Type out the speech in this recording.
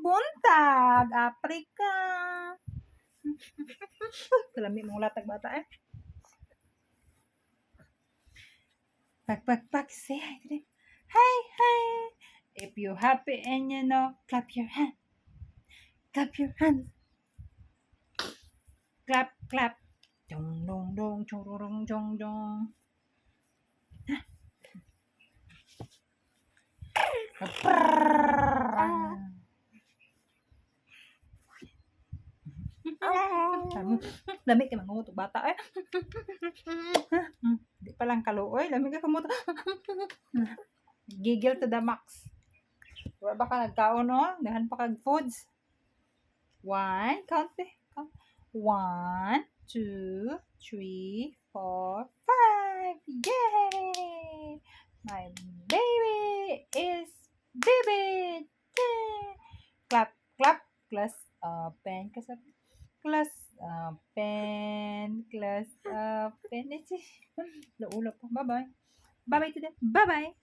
buntag, Africa. Kalami mong latag bata eh. Pak, say hi to them. Hi, hi. If you're happy and you know, clap your hand. Clap your hands. Clap, clap. Dong, dong, dong, chong, dong, dong, dong. Lamig ka mangungot bata eh. Di pa lang kaluoy, lamig ka kamuto. Giggle to the max. Wala ba ka nagkaon no? Dahan pa kag foods. 1, count eh. Count. 1, 2, 3, 4, 5. Yay! My baby is baby. Clap, clap. Class open. Class open. Class open. Laulo pa. Bye-bye. Bye-bye to them. Bye-bye.